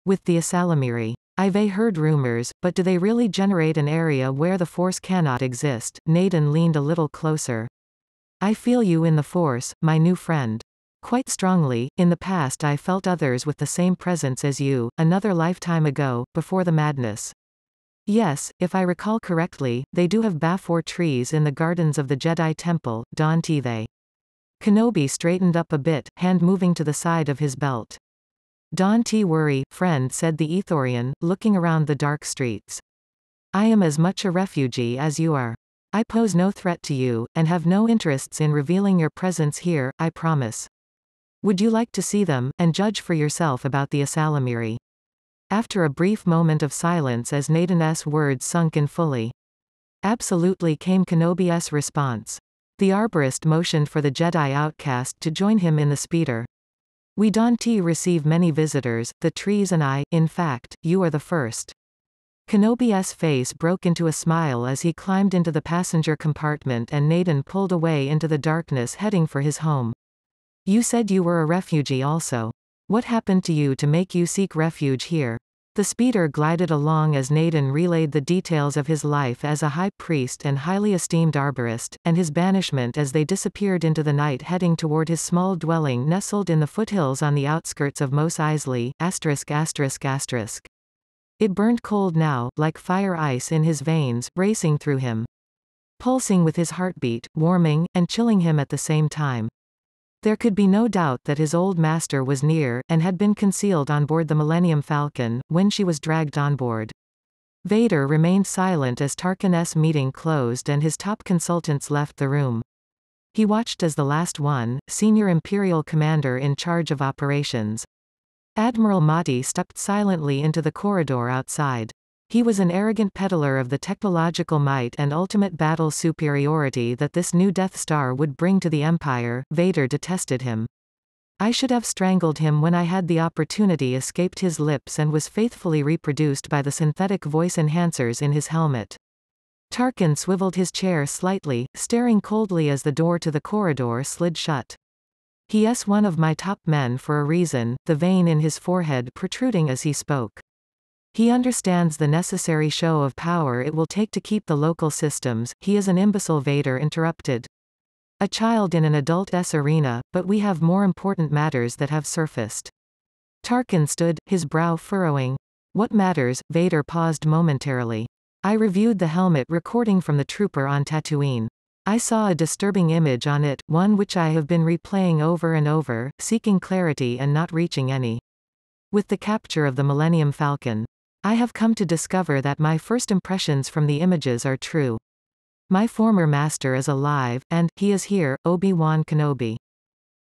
With the Asalamiri. I've heard rumors, but do they really generate an area where the Force cannot exist? Naden leaned a little closer. I feel you in the Force, my new friend. Quite strongly. In the past I felt others with the same presence as you, another lifetime ago, before the madness. Yes, if I recall correctly, they do have Bafor trees in the gardens of the Jedi Temple, don't they? Kenobi straightened up a bit, hand moving to the side of his belt. Don't worry, friend, said the Ethorian, looking around the dark streets. I am as much a refugee as you are. I pose no threat to you, and have no interests in revealing your presence here, I promise. Would you like to see them, and judge for yourself about the Asalamiri? After a brief moment of silence as Naden's words sunk in fully. Absolutely, came Kenobi's response. The arborist motioned for the Jedi outcast to join him in the speeder. We don't receive many visitors, the trees and I, in fact, you are the first. Kenobi's face broke into a smile as he climbed into the passenger compartment and Naden pulled away into the darkness heading for his home. You said you were a refugee also. What happened to you to make you seek refuge here? The speeder glided along as Naden relayed the details of his life as a high priest and highly esteemed arborist, and his banishment as they disappeared into the night heading toward his small dwelling nestled in the foothills on the outskirts of Mos Eisley. It burned cold now, like fire ice in his veins, racing through him. Pulsing with his heartbeat, warming, and chilling him at the same time. There could be no doubt that his old master was near, and had been concealed on board the Millennium Falcon, when she was dragged on board. Vader remained silent as Tarkin's meeting closed and his top consultants left the room. He watched as the last one, senior Imperial commander in charge of operations. Admiral Motti stepped silently into the corridor outside. He was an arrogant peddler of the technological might and ultimate battle superiority that this new Death Star would bring to the Empire. Vader detested him. I should have strangled him when I had the opportunity, escaped his lips and was faithfully reproduced by the synthetic voice enhancers in his helmet. Tarkin swiveled his chair slightly, staring coldly as the door to the corridor slid shut. He's one of my top men for a reason, the vein in his forehead protruding as he spoke. He understands the necessary show of power it will take to keep the local systems. He is an imbecile, Vader interrupted. A child in an adult's arena, but we have more important matters that have surfaced. Tarkin stood, his brow furrowing. What matters? Vader paused momentarily. I reviewed the helmet recording from the trooper on Tatooine. I saw a disturbing image on it, one which I have been replaying over and over, seeking clarity and not reaching any. With the capture of the Millennium Falcon, I have come to discover that my first impressions from the images are true. My former master is alive, and, he is here, Obi-Wan Kenobi.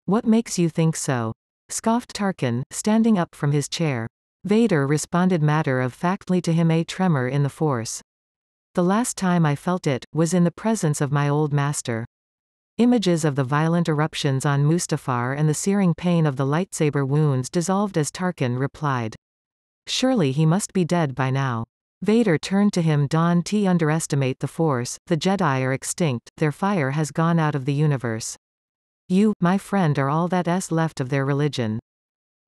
What makes you think so? Scoffed Tarkin, standing up from his chair. Vader responded matter-of-factly to him, a tremor in the Force. The last time I felt it, was in the presence of my old master. Images of the violent eruptions on Mustafar and the searing pain of the lightsaber wounds dissolved as Tarkin replied. Surely he must be dead by now. Vader turned to him. Don't underestimate the Force, the Jedi are extinct, their fire has gone out of the universe. You, my friend, are all that's left of their religion.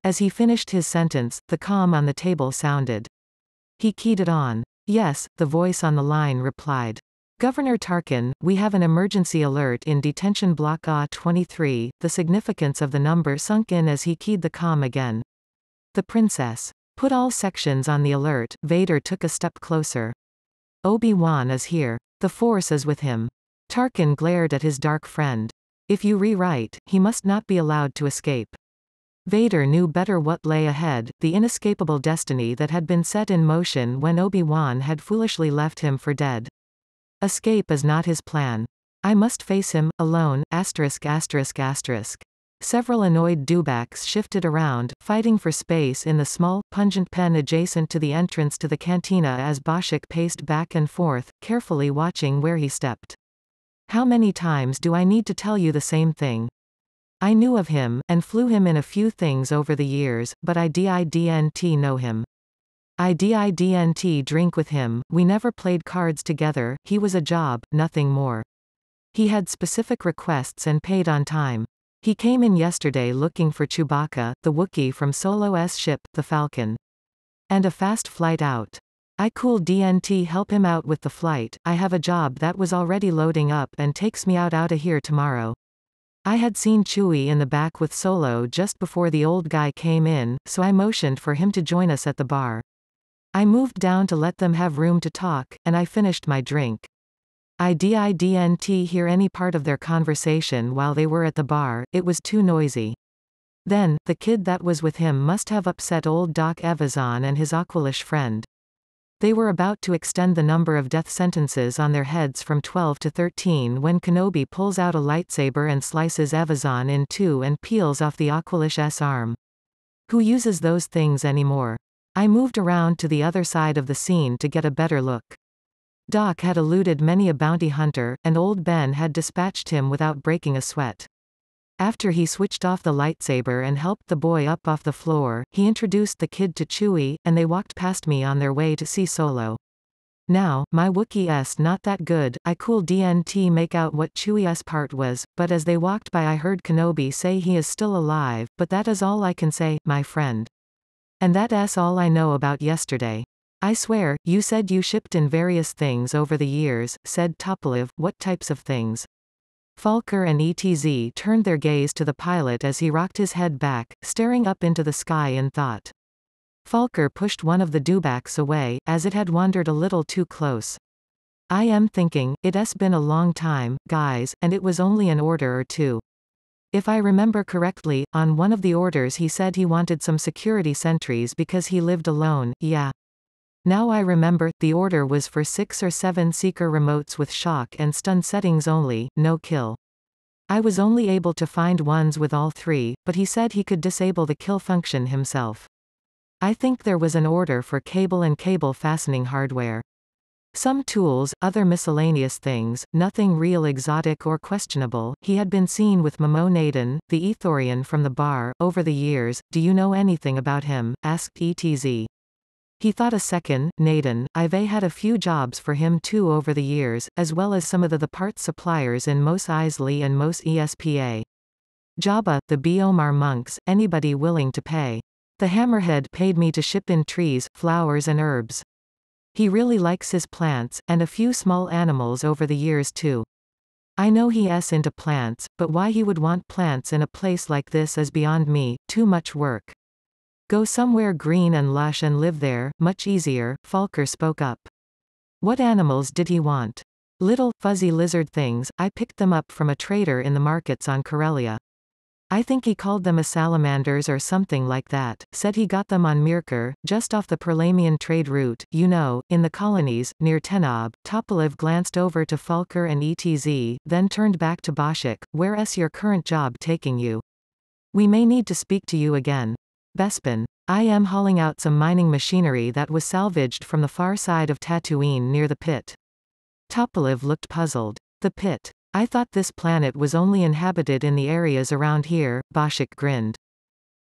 As he finished his sentence, the comm on the table sounded. He keyed it on. Yes, the voice on the line replied. Governor Tarkin, we have an emergency alert in detention block A23, the significance of the number sunk in as he keyed the comm again. The princess. Put all sections on the alert. Vader took a step closer. Obi-Wan is here. The Force is with him. Tarkin glared at his dark friend. If you rewrite, he must not be allowed to escape. Vader knew better what lay ahead, the inescapable destiny that had been set in motion when Obi-Wan had foolishly left him for dead. Escape is not his plan. I must face him, alone. Several annoyed dewbacks shifted around, fighting for space in the small, pungent pen adjacent to the entrance to the cantina as Boschik paced back and forth, carefully watching where he stepped. How many times do I need to tell you the same thing? I knew of him, and flew him in a few things over the years, but I didn't know him. I didn't drink with him, we never played cards together, he was a job, nothing more. He had specific requests and paid on time. He came in yesterday looking for Chewbacca, the Wookiee from Solo's ship, the Falcon. And a fast flight out. I cool DNT help him out with the flight. I have a job that was already loading up and takes me outta here tomorrow. I had seen Chewie in the back with Solo just before the old guy came in, so I motioned for him to join us at the bar. I moved down to let them have room to talk, and I finished my drink. I didn't hear any part of their conversation while they were at the bar, it was too noisy. Then, the kid that was with him must have upset old Doc Evazan and his Aqualish friend. They were about to extend the number of death sentences on their heads from 12 to 13 when Kenobi pulls out a lightsaber and slices Evazan in two and peels off the Aqualish's arm. Who uses those things anymore? I moved around to the other side of the scene to get a better look. Doc had eluded many a bounty hunter, and old Ben had dispatched him without breaking a sweat. After he switched off the lightsaber and helped the boy up off the floor, he introduced the kid to Chewie, and they walked past me on their way to see Solo. Now, my Wookiee's not that good, I cool DNT make out what Chewie's part was, but as they walked by I heard Kenobi say he is still alive, but that is all I can say, my friend. And that's all I know about yesterday. I swear, you said you shipped in various things over the years, said Tupolev, what types of things? Falker and ETZ turned their gaze to the pilot as he rocked his head back, staring up into the sky in thought. Falker pushed one of the dewbacks away, as it had wandered a little too close. I am thinking, it's been a long time, guys, and it was only an order or two. If I remember correctly, on one of the orders he said he wanted some security sentries because he lived alone, yeah. Now I remember, the order was for 6 or 7 seeker remotes with shock and stun settings only, no kill. I was only able to find ones with all 3, but he said he could disable the kill function himself. I think there was an order for cable and cable fastening hardware. Some tools, other miscellaneous things, nothing real exotic or questionable. He had been seen with Momo Naden, the Ethorian from the bar, over the years. Do you know anything about him? Asked ETZ. He thought a second. Naden, I've had a few jobs for him too over the years, as well as some of the parts suppliers in Mos Eisley and Mos Espa. Jabba, the Biomar monks, anybody willing to pay. The hammerhead paid me to ship in trees, flowers and herbs. He really likes his plants, and a few small animals over the years too. I know he's into plants, but why he would want plants in a place like this is beyond me, too much work. Go somewhere green and lush and live there, much easier, Falker spoke up. What animals did he want? Little, fuzzy lizard things, I picked them up from a trader in the markets on Corellia. I think he called them salamanders or something like that, said he got them on Mirkor, just off the Perlamian trade route, you know, in the colonies, near Tenob. Tupolev glanced over to Falker and ETZ, then turned back to Boschik, where's your current job taking you? We may need to speak to you again. Bespin. I am hauling out some mining machinery that was salvaged from the far side of Tatooine near the pit. Tupolev looked puzzled. The pit. I thought this planet was only inhabited in the areas around here, Boschik grinned.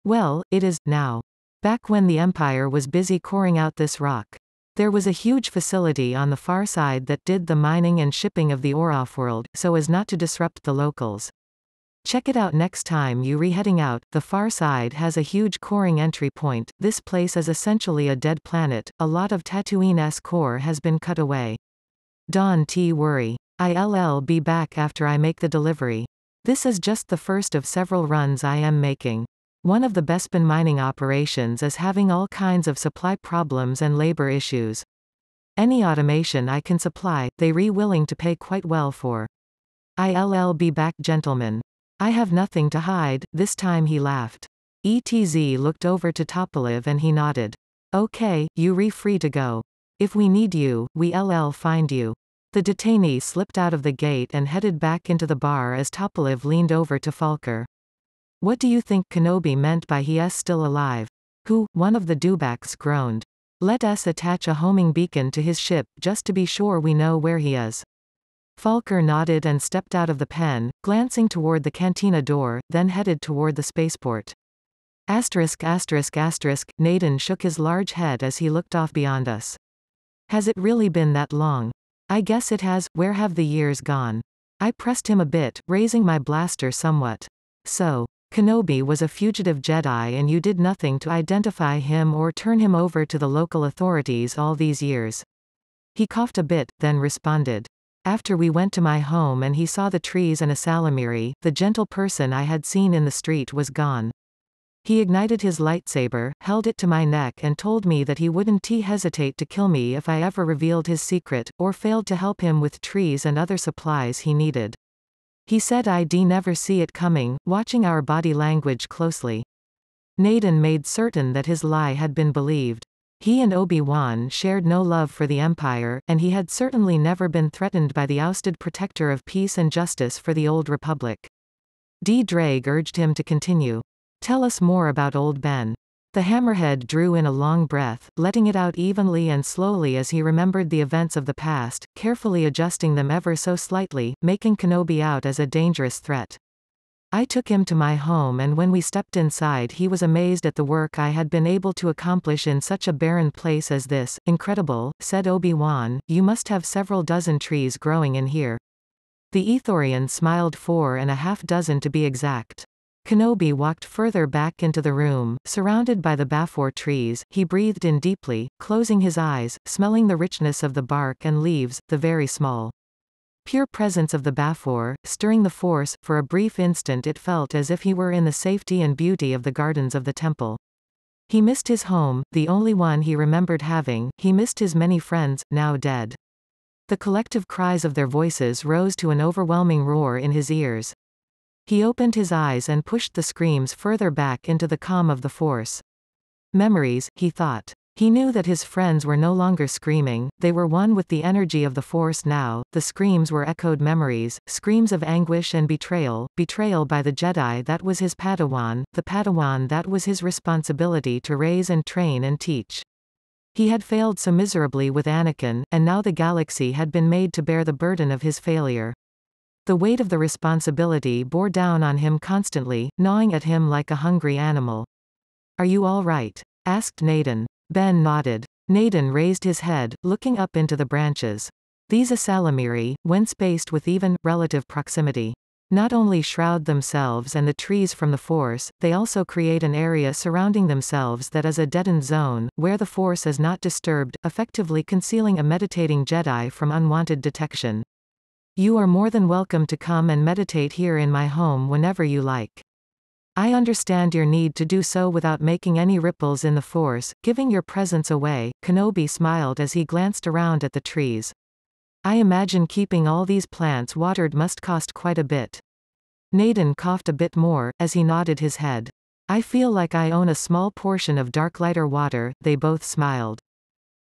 Well, it is, now. Back when the Empire was busy coring out this rock. There was a huge facility on the far side that did the mining and shipping of the ore offworld, so as not to disrupt the locals. Check it out next time you heading out. The far side has a huge coring entry point. This place is essentially a dead planet. A lot of Tatooine's core has been cut away. Don't worry. I'll be back after I make the delivery. This is just the first of several runs I am making. One of the Bespin mining operations is having all kinds of supply problems and labor issues. Any automation I can supply, they willing to pay quite well for. I'll be back, gentlemen. I have nothing to hide, this time he laughed. ETZ looked over to Tupolev and he nodded. Okay, you free to go. If we need you, we'll find you. The detainee slipped out of the gate and headed back into the bar as Tupolev leaned over to Falker. What do you think Kenobi meant by he's still alive? Who? One of the dewbacks groaned. Let us attach a homing beacon to his ship, just to be sure we know where he is. Falker nodded and stepped out of the pen, glancing toward the cantina door, then headed toward the spaceport. Naden shook his large head as he looked off beyond us. Has it really been that long? I guess it has. Where have the years gone? I pressed him a bit, raising my blaster somewhat. So, Kenobi was a fugitive Jedi and you did nothing to identify him or turn him over to the local authorities all these years. He coughed a bit, then responded. After we went to my home and he saw the trees and a salamiri, the gentle person I had seen in the street was gone. He ignited his lightsaber, held it to my neck and told me that he wouldn't hesitate to kill me if I ever revealed his secret, or failed to help him with trees and other supplies he needed. He said I'd never see it coming, watching our body language closely. Naden made certain that his lie had been believed. He and Obi-Wan shared no love for the Empire, and he had certainly never been threatened by the ousted protector of peace and justice for the Old Republic. Drake urged him to continue. Tell us more about Old Ben. The hammerhead drew in a long breath, letting it out evenly and slowly as he remembered the events of the past, carefully adjusting them ever so slightly, making Kenobi out as a dangerous threat. I took him to my home and when we stepped inside he was amazed at the work I had been able to accomplish in such a barren place as this. Incredible, said Obi-Wan, you must have several dozen trees growing in here. The Ithorian smiled, 4.5 dozen to be exact. Kenobi walked further back into the room, surrounded by the Bafor trees. He breathed in deeply, closing his eyes, smelling the richness of the bark and leaves, the very small, pure presence of the Bafor, stirring the Force. For a brief instant it felt as if he were in the safety and beauty of the gardens of the temple. He missed his home, the only one he remembered having. He missed his many friends, now dead. The collective cries of their voices rose to an overwhelming roar in his ears. He opened his eyes and pushed the screams further back into the calm of the Force. Memories, he thought. He knew that his friends were no longer screaming, they were one with the energy of the Force now. The screams were echoed memories, screams of anguish and betrayal, betrayal by the Jedi that was his Padawan, the Padawan that was his responsibility to raise and train and teach. He had failed so miserably with Anakin, and now the galaxy had been made to bear the burden of his failure. The weight of the responsibility bore down on him constantly, gnawing at him like a hungry animal. Are you all right? Asked Naden. Ben nodded. Naden raised his head, looking up into the branches. These Asalamiri, when spaced with even, relative proximity, not only shroud themselves and the trees from the Force, they also create an area surrounding themselves that is a deadened zone, where the Force is not disturbed, effectively concealing a meditating Jedi from unwanted detection. You are more than welcome to come and meditate here in my home whenever you like. I understand your need to do so without making any ripples in the Force, giving your presence away. Kenobi smiled as he glanced around at the trees. I imagine keeping all these plants watered must cost quite a bit. Naden coughed a bit more, as he nodded his head. I feel like I own a small portion of Darklighter water. They both smiled.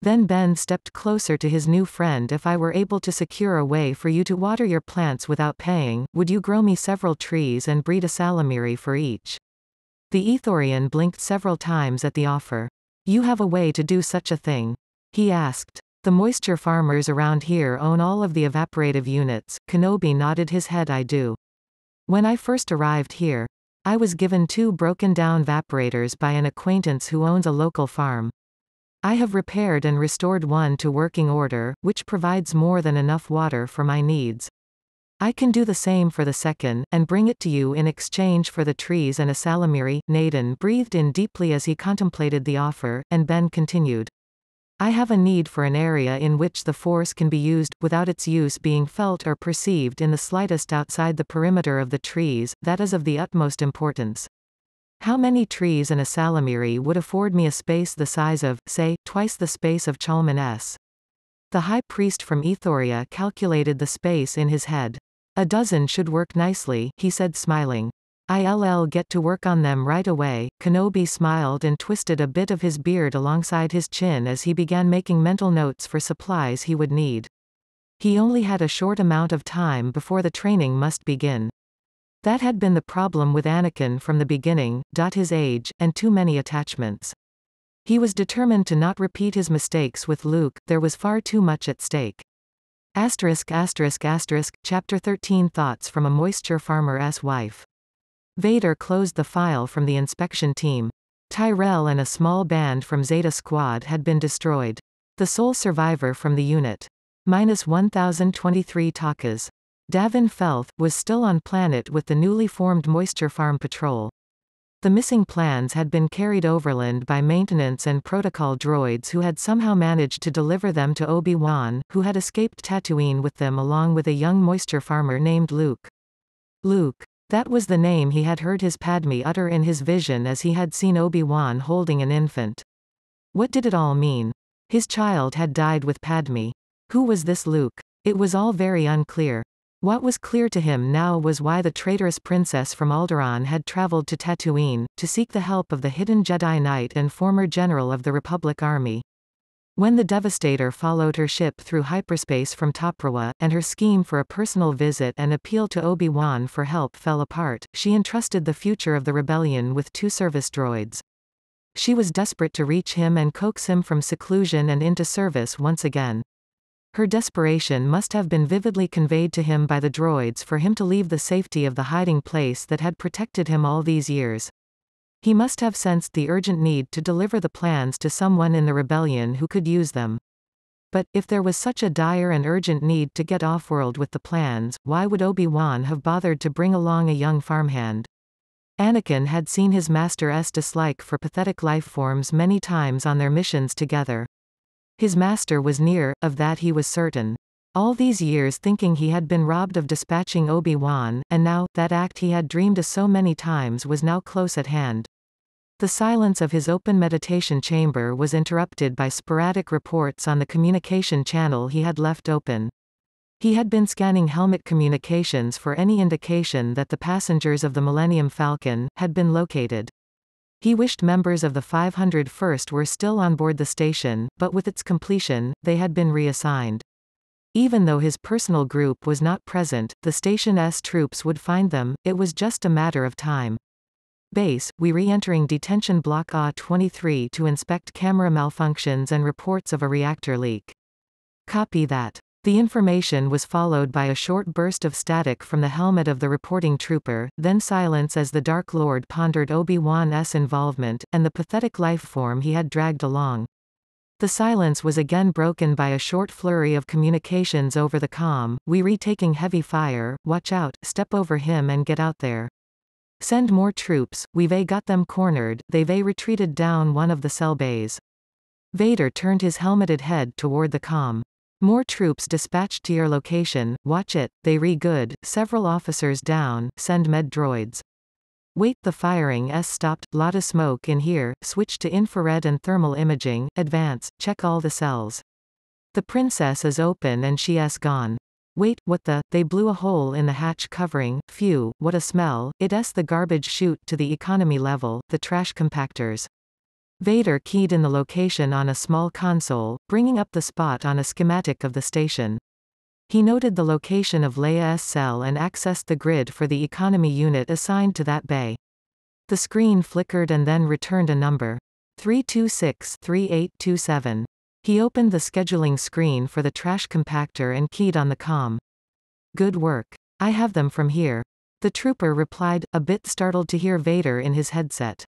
Then Ben stepped closer to his new friend. If I were able to secure a way for you to water your plants without paying, would you grow me several trees and breed a salamiri for each? The Ithorian blinked several times at the offer. You have a way to do such a thing? He asked. The moisture farmers around here own all of the evaporative units. Kenobi nodded his head. I do. When I first arrived here, I was given 2 broken down evaporators by an acquaintance who owns a local farm. I have repaired and restored one to working order, which provides more than enough water for my needs. I can do the same for the second, and bring it to you in exchange for the trees and a salamiri. Naden breathed in deeply as he contemplated the offer, and Ben continued. I have a need for an area in which the Force can be used, without its use being felt or perceived in the slightest outside the perimeter of the trees. That is of the utmost importance. How many trees and a salamiri would afford me a space the size of, say, twice the space of Chalman S? The high priest from Ethoria calculated the space in his head. A dozen should work nicely, he said smiling. I'll get to work on them right away. Kenobi smiled and twisted a bit of his beard alongside his chin as he began making mental notes for supplies he would need. He only had a short amount of time before the training must begin. That had been the problem with Anakin from the beginning, his age, and too many attachments. He was determined to not repeat his mistakes with Luke. There was far too much at stake. Chapter 13 Thoughts from a Moisture Farmer's Wife. Vader closed the file from the inspection team. Tyrell and a small band from Zeta Squad had been destroyed. The sole survivor from the unit. -1023 takas. Davin Felth was still on planet with the newly formed Moisture Farm Patrol. The missing plans had been carried overland by maintenance and protocol droids who had somehow managed to deliver them to Obi-Wan, who had escaped Tatooine with them along with a young moisture farmer named Luke. Luke. That was the name he had heard his Padme utter in his vision as he had seen Obi-Wan holding an infant. What did it all mean? His child had died with Padme. Who was this Luke? It was all very unclear. What was clear to him now was why the traitorous princess from Alderaan had traveled to Tatooine, to seek the help of the hidden Jedi Knight and former general of the Republic Army. When the Devastator followed her ship through hyperspace from Toprawa, and her scheme for a personal visit and appeal to Obi-Wan for help fell apart, she entrusted the future of the rebellion with 2 service droids. She was desperate to reach him and coax him from seclusion and into service once again. Her desperation must have been vividly conveyed to him by the droids for him to leave the safety of the hiding place that had protected him all these years. He must have sensed the urgent need to deliver the plans to someone in the rebellion who could use them. But, if there was such a dire and urgent need to get off-world with the plans, why would Obi-Wan have bothered to bring along a young farmhand? Anakin had seen his master's dislike for pathetic life forms many times on their missions together. His master was near, of that he was certain. All these years thinking he had been robbed of dispatching Obi-Wan, and now, that act he had dreamed of so many times was now close at hand. The silence of his open meditation chamber was interrupted by sporadic reports on the communication channel he had left open. He had been scanning helmet communications for any indication that the passengers of the Millennium Falcon had been located. He wished members of the 501st were still on board the station, but with its completion, they had been reassigned. Even though his personal group was not present, the station's troops would find them, it was just a matter of time. Base, we re-entering detention block A-23 to inspect camera malfunctions and reports of a reactor leak. Copy that. The information was followed by a short burst of static from the helmet of the reporting trooper, then silence as the Dark Lord pondered Obi-Wan's involvement, and the pathetic life form he had dragged along. The silence was again broken by a short flurry of communications over the comm. We retaking heavy fire, watch out, step over him and get out there. Send more troops, we've got them cornered, they've retreated down one of the cell bays. Vader turned his helmeted head toward the comm. More troops dispatched to your location, watch it, they good, several officers down, send med droids. Wait, the firing's stopped, lot of smoke in here, switch to infrared and thermal imaging, advance, check all the cells. The princess is open and she's gone. Wait, what they blew a hole in the hatch covering, phew, what a smell, it's the garbage chute to the economy level, the trash compactors. Vader keyed in the location on a small console, bringing up the spot on a schematic of the station. He noted the location of Leia's cell and accessed the grid for the economy unit assigned to that bay. The screen flickered and then returned a number. 326-3827. He opened the scheduling screen for the trash compactor and keyed on the comm. Good work. I have them from here. The trooper replied, a bit startled to hear Vader in his headset.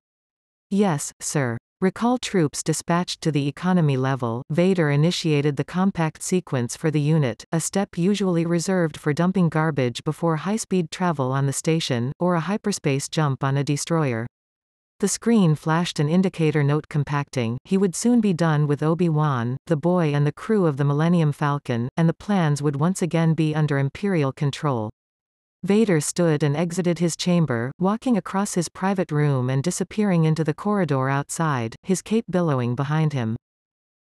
Yes, sir. Recall troops dispatched to the economy level. Vader initiated the compact sequence for the unit, a step usually reserved for dumping garbage before high-speed travel on the station, or a hyperspace jump on a destroyer. The screen flashed an indicator note compacting. He would soon be done with Obi-Wan, the boy and the crew of the Millennium Falcon, and the plans would once again be under Imperial control. Vader stood and exited his chamber, walking across his private room and disappearing into the corridor outside, his cape billowing behind him.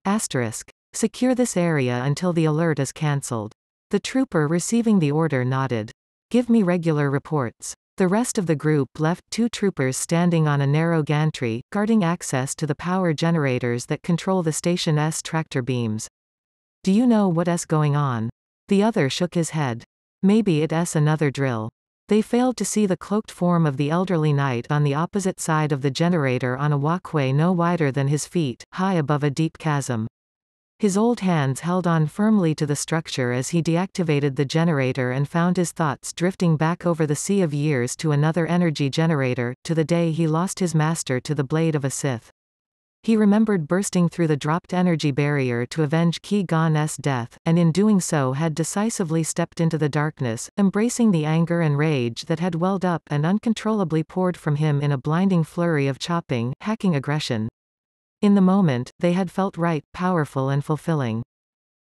Asterisk. Secure this area until the alert is cancelled. The trooper receiving the order nodded. Give me regular reports. The rest of the group left 2 troopers standing on a narrow gantry, guarding access to the power generators that control the station's tractor beams. Do you know what's going on? The other shook his head. Maybe it's another drill. They failed to see the cloaked form of the elderly knight on the opposite side of the generator on a walkway no wider than his feet, high above a deep chasm. His old hands held on firmly to the structure as he deactivated the generator and found his thoughts drifting back over the sea of years to another energy generator, to the day he lost his master to the blade of a Sith. He remembered bursting through the dropped energy barrier to avenge Qui-Gon's death, and in doing so had decisively stepped into the darkness, embracing the anger and rage that had welled up and uncontrollably poured from him in a blinding flurry of chopping, hacking aggression. In the moment, they had felt right, powerful and fulfilling.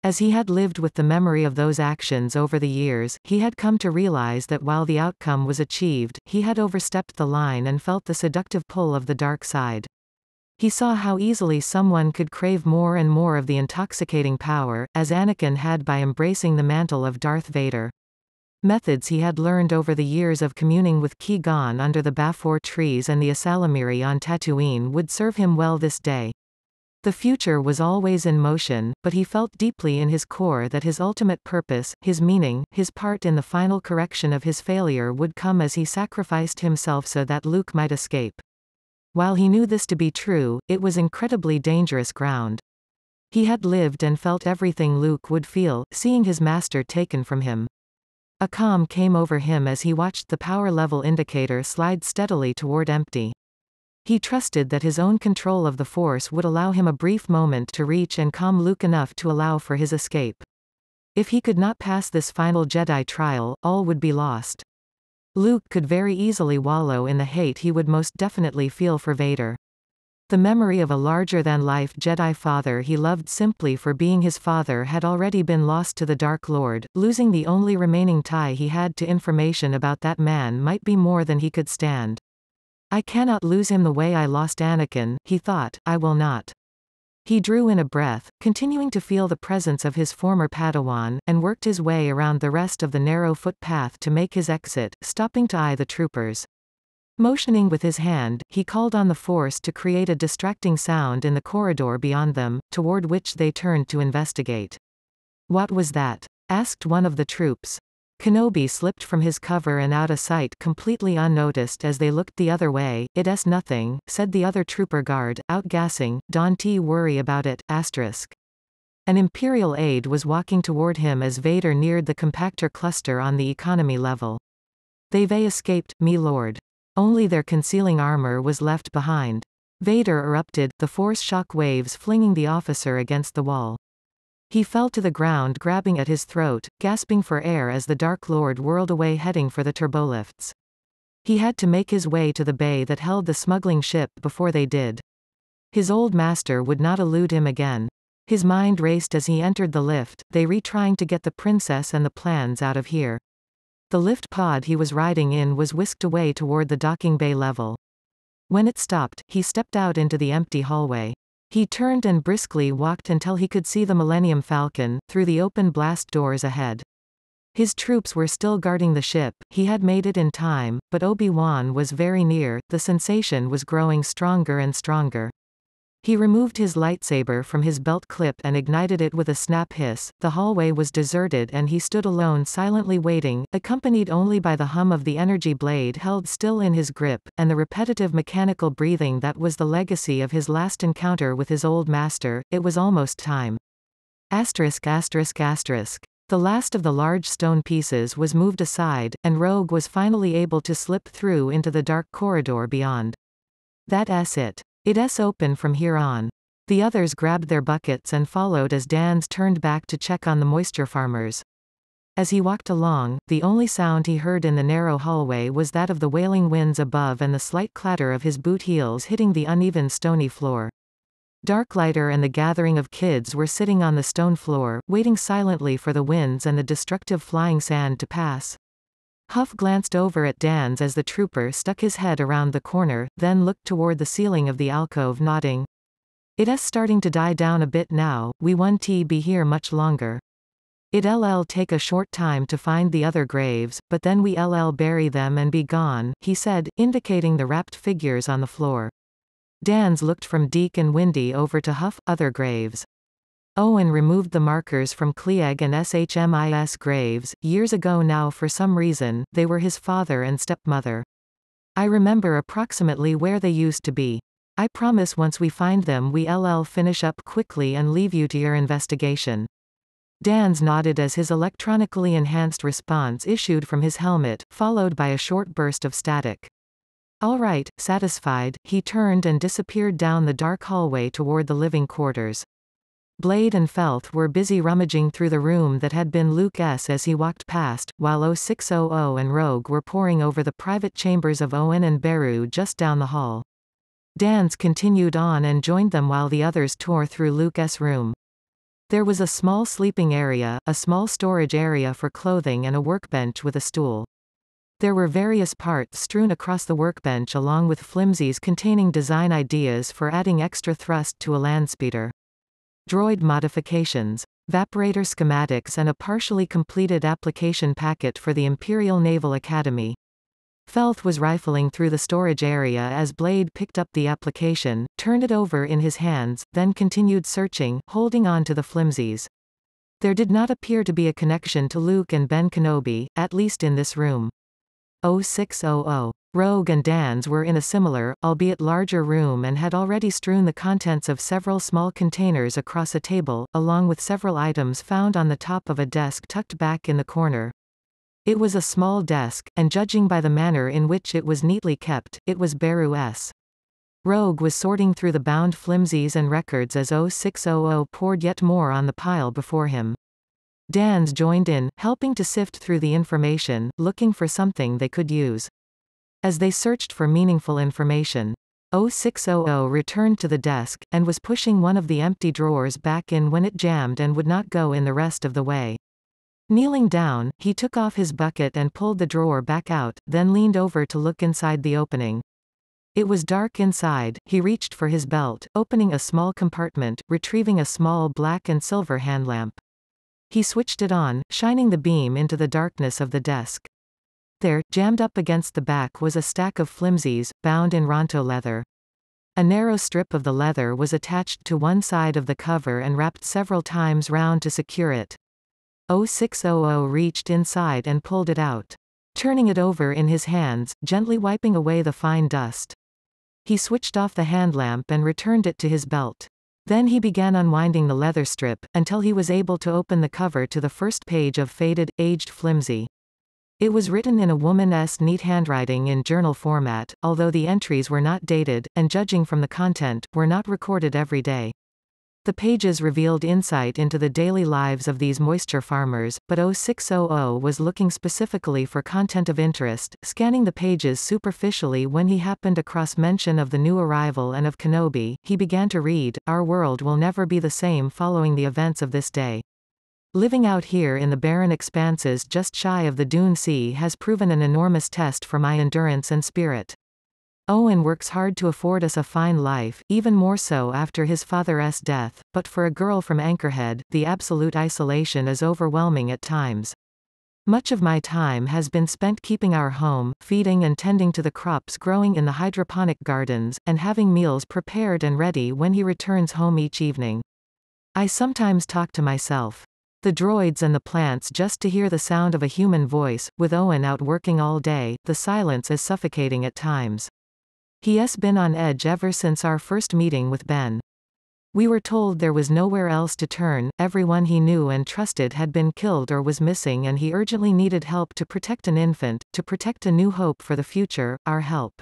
As he had lived with the memory of those actions over the years, he had come to realize that while the outcome was achieved, he had overstepped the line and felt the seductive pull of the dark side. He saw how easily someone could crave more and more of the intoxicating power, as Anakin had by embracing the mantle of Darth Vader. Methods he had learned over the years of communing with Qui-Gon under the Bafour trees and the Asalamiri on Tatooine would serve him well this day. The future was always in motion, but he felt deeply in his core that his ultimate purpose, his meaning, his part in the final correction of his failure would come as he sacrificed himself so that Luke might escape. While he knew this to be true, it was incredibly dangerous ground. He had lived and felt everything Luke would feel, seeing his master taken from him. A calm came over him as he watched the power level indicator slide steadily toward empty. He trusted that his own control of the Force would allow him a brief moment to reach and calm Luke enough to allow for his escape. If he could not pass this final Jedi trial, all would be lost. Luke could very easily wallow in the hate he would most definitely feel for Vader. The memory of a larger-than-life Jedi father he loved simply for being his father had already been lost to the Dark Lord. Losing the only remaining tie he had to information about that man might be more than he could stand. I cannot lose him the way I lost Anakin, he thought, I will not. He drew in a breath, continuing to feel the presence of his former Padawan, and worked his way around the rest of the narrow footpath to make his exit, stopping to eye the troopers. Motioning with his hand, he called on the Force to create a distracting sound in the corridor beyond them, toward which they turned to investigate. What was that? Asked one of the troops. Kenobi slipped from his cover and out of sight completely unnoticed as they looked the other way. It's nothing, said the other trooper guard, outgassing, don't worry about it, asterisk. An Imperial aide was walking toward him as Vader neared the compactor cluster on the economy level. They've escaped, me lord. Only their concealing armor was left behind. Vader erupted, the Force shock waves flinging the officer against the wall. He fell to the ground grabbing at his throat, gasping for air as the Dark Lord whirled away heading for the turbolifts. He had to make his way to the bay that held the smuggling ship before they did. His old master would not elude him again. His mind raced as he entered the lift, they trying to get the princess and the plans out of here. The lift pod he was riding in was whisked away toward the docking bay level. When it stopped, he stepped out into the empty hallway. He turned and briskly walked until he could see the Millennium Falcon, through the open blast doors ahead. His troops were still guarding the ship, he had made it in time, but Obi-Wan was very near, the sensation was growing stronger and stronger. He removed his lightsaber from his belt clip and ignited it with a snap hiss. The hallway was deserted and he stood alone silently waiting, accompanied only by the hum of the energy blade held still in his grip, and the repetitive mechanical breathing that was the legacy of his last encounter with his old master. It was almost time. Asterisk asterisk asterisk. The last of the large stone pieces was moved aside, and Rogue was finally able to slip through into the dark corridor beyond. That's it. It's open from here on. The others grabbed their buckets and followed as Dans turned back to check on the moisture farmers. As he walked along, the only sound he heard in the narrow hallway was that of the wailing winds above and the slight clatter of his boot heels hitting the uneven stony floor. Darklighter and the gathering of kids were sitting on the stone floor, waiting silently for the winds and the destructive flying sand to pass. Huff glanced over at Dans as the trooper stuck his head around the corner, then looked toward the ceiling of the alcove nodding. It's starting to die down a bit now, we won't be here much longer. It'll take a short time to find the other graves, but then we'll bury them and be gone, he said, indicating the wrapped figures on the floor. Dans looked from Deke and Windy over to Huff, other graves. Owen removed the markers from Kleeg and Shmis graves, years ago now for some reason, they were his father and stepmother. I remember approximately where they used to be. I promise once we find them we'll finish up quickly and leave you to your investigation. Dans nodded as his electronically enhanced response issued from his helmet, followed by a short burst of static. All right, satisfied, he turned and disappeared down the dark hallway toward the living quarters. Blade and Felth were busy rummaging through the room that had been Luke's as he walked past, while 0600 and Rogue were poring over the private chambers of Owen and Beru just down the hall. Dans continued on and joined them while the others tore through Luke's room. There was a small sleeping area, a small storage area for clothing and a workbench with a stool. There were various parts strewn across the workbench along with flimsies containing design ideas for adding extra thrust to a landspeeder. Droid modifications, vaporator schematics and a partially completed application packet for the Imperial Naval Academy. Felth was rifling through the storage area as Blade picked up the application, turned it over in his hands, then continued searching, holding on to the flimsies. There did not appear to be a connection to Luke and Ben Kenobi, at least in this room. 0600. Rogue and Dans were in a similar, albeit larger room and had already strewn the contents of several small containers across a table, along with several items found on the top of a desk tucked back in the corner. It was a small desk, and judging by the manner in which it was neatly kept, it was Beru's. Rogue was sorting through the bound flimsies and records as 0600 poured yet more on the pile before him. Dans joined in, helping to sift through the information, looking for something they could use. As they searched for meaningful information, 0600 returned to the desk, and was pushing one of the empty drawers back in when it jammed and would not go in the rest of the way. Kneeling down, he took off his bucket and pulled the drawer back out, then leaned over to look inside the opening. It was dark inside. He reached for his belt, opening a small compartment, retrieving a small black and silver hand lamp. He switched it on, shining the beam into the darkness of the desk. There, jammed up against the back was a stack of flimsies, bound in Ronto leather. A narrow strip of the leather was attached to one side of the cover and wrapped several times round to secure it. 0600 reached inside and pulled it out. Turning it over in his hands, gently wiping away the fine dust. He switched off the hand lamp and returned it to his belt. Then he began unwinding the leather strip, until he was able to open the cover to the first page of faded, aged flimsy. It was written in a woman's neat handwriting in journal format, although the entries were not dated, and judging from the content, were not recorded every day. The pages revealed insight into the daily lives of these moisture farmers, but 0600 was looking specifically for content of interest, scanning the pages superficially when he happened across mention of the new arrival and of Kenobi. He began to read, "Our world will never be the same following the events of this day. Living out here in the barren expanses just shy of the Dune Sea has proven an enormous test for my endurance and spirit. Owen works hard to afford us a fine life, even more so after his father's death, but for a girl from Anchorhead, the absolute isolation is overwhelming at times. Much of my time has been spent keeping our home, feeding and tending to the crops growing in the hydroponic gardens, and having meals prepared and ready when he returns home each evening. I sometimes talk to myself. The droids and the plants just to hear the sound of a human voice. With Owen out working all day, the silence is suffocating at times. He's been on edge ever since our first meeting with Ben. We were told there was nowhere else to turn, everyone he knew and trusted had been killed or was missing, and he urgently needed help to protect an infant, to protect a new hope for the future, our help.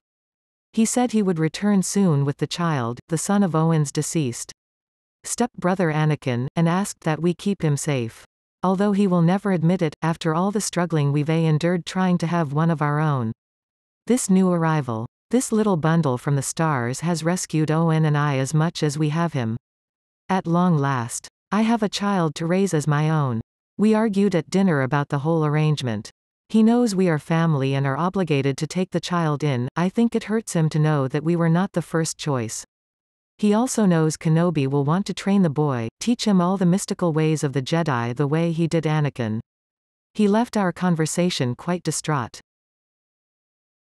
He said he would return soon with the child, the son of Owen's deceased step-brother Anakin, and asked that we keep him safe. Although he will never admit it, after all the struggling we've endured trying to have one of our own. This new arrival, this little bundle from the stars has rescued Owen and I as much as we have him. At long last. I have a child to raise as my own. We argued at dinner about the whole arrangement. He knows we are family and are obligated to take the child in. I think it hurts him to know that we were not the first choice. He also knows Kenobi will want to train the boy, teach him all the mystical ways of the Jedi the way he did Anakin. He left our conversation quite distraught.